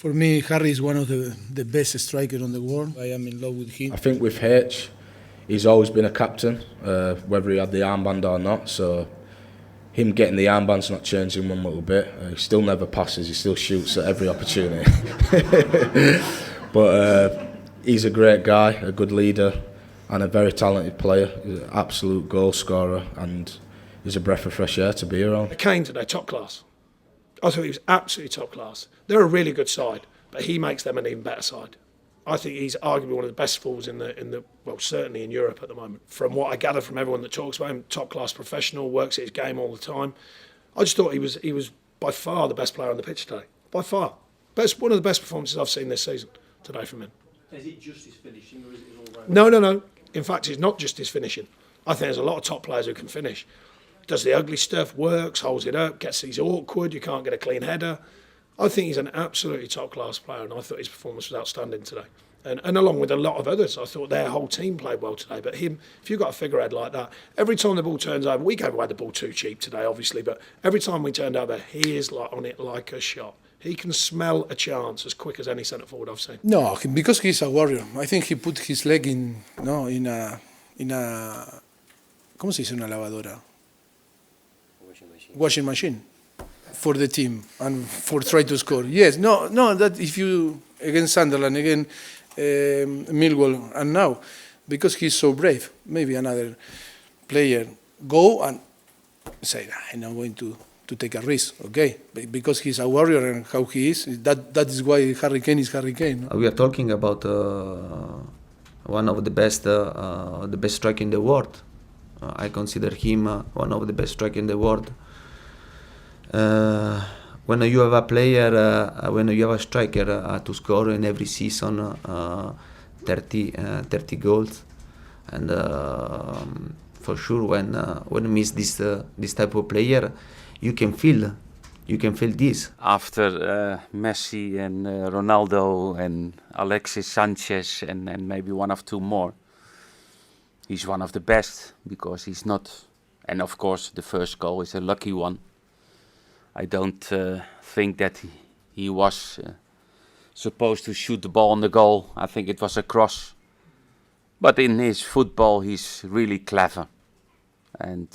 For me, Harry is one of the best strikers on the world. I am in love with him. I think with H, he's always been a captain, whether he had the armband or not. So him getting the armband's not changing one little bit. He still never passes, he still shoots at every opportunity. But he's a great guy, a good leader, and a very talented player. He's an absolute goal scorer, and he's a breath of fresh air to be around. Kane today, top class. I thought he was absolutely top class. They're a really good side, but he makes them an even better side. I think he's arguably one of the best forwards in the well, certainly in Europe at the moment. From what I gather from everyone that talks about him, top class professional, works at his game all the time. I just thought he was by far the best player on the pitch today. By far, one of the best performances I've seen this season today from him. Is it just his finishing, or is it all round? No. In fact, it's not just his finishing. I think there's a lot of top players who can finish. Does the ugly stuff, works, holds it up, he's awkward, you can't get a clean header. I think he's an absolutely top-class player, and I thought his performance was outstanding today. And along with a lot of others, I thought their whole team played well today. But him, if you've got a figurehead like that, every time the ball turns over, we gave away the ball too cheap today, obviously, but every time we turned over, he is on it like a shot. He can smell a chance as quick as any centre-forward I've seen. No, because he's a warrior. I think he put his leg in a ¿cómo se dice una lavadora? Washing machine for the team and for try to score. Yes, no, that if you against Sunderland, again Millwall, and now because he's so brave, maybe another player go and say, I'm not going to take a risk, okay? But because he's a warrior and how he is, that is why Harry Kane is Harry Kane. No? We are talking about one of the best strikers in the world. I consider him one of the best strikers in the world. When you have a player, when you have a striker to score in every season 30 goals, and for sure when miss this type of player, you can feel this. After Messi and Ronaldo and Alexis Sanchez and maybe one of two more, he's one of the best because he's not, and of course the first goal is a lucky one. I don't think that he was supposed to shoot the ball on the goal. I think it was a cross. But in his football, he's really clever, and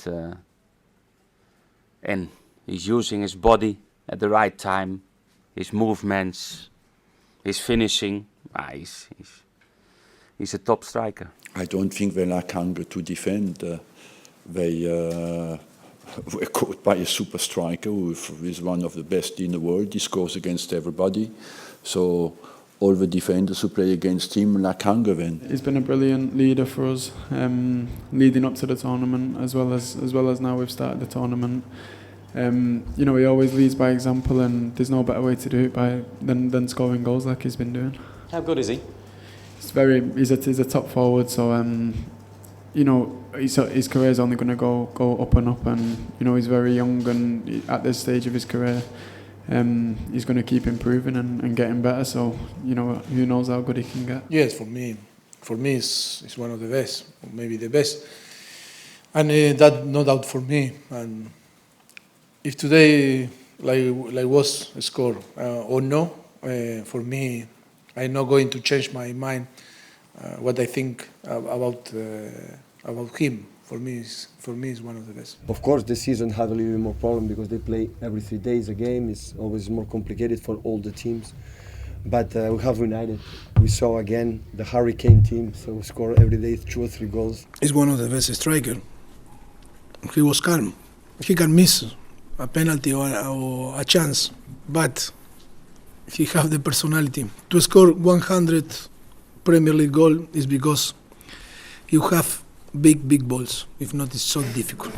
he's using his body at the right time, his movements, his finishing. He's a top striker. I don't think they lack hunger to defend. They were caught by a super striker who is one of the best in the world. He scores against everybody. So all the defenders who play against him lack hunger then. He's been a brilliant leader for us, leading up to the tournament as well as now we've started the tournament. He always leads by example, and there's no better way to do it than scoring goals like he's been doing. How good is he? He's a top forward, so his career is only going to go up and up, and he's very young, and at this stage of his career, he's going to keep improving and getting better. So who knows how good he can get. Yes, for me, it's one of the best, maybe the best, and that no doubt for me. And if today like was a score or no, for me, I'm not going to change my mind. What I think about him, for me is one of the best. Of course, this season had a little bit more problem because they play every 3 days a game. It's always more complicated for all the teams. But we have united. We saw again the Harry Kane team, so we score every day 2 or 3 goals. He's one of the best strikers. He was calm. He can miss a penalty or a chance, but he has the personality. To score 100 Premier League goal is because you have big balls. If not, it's so difficult.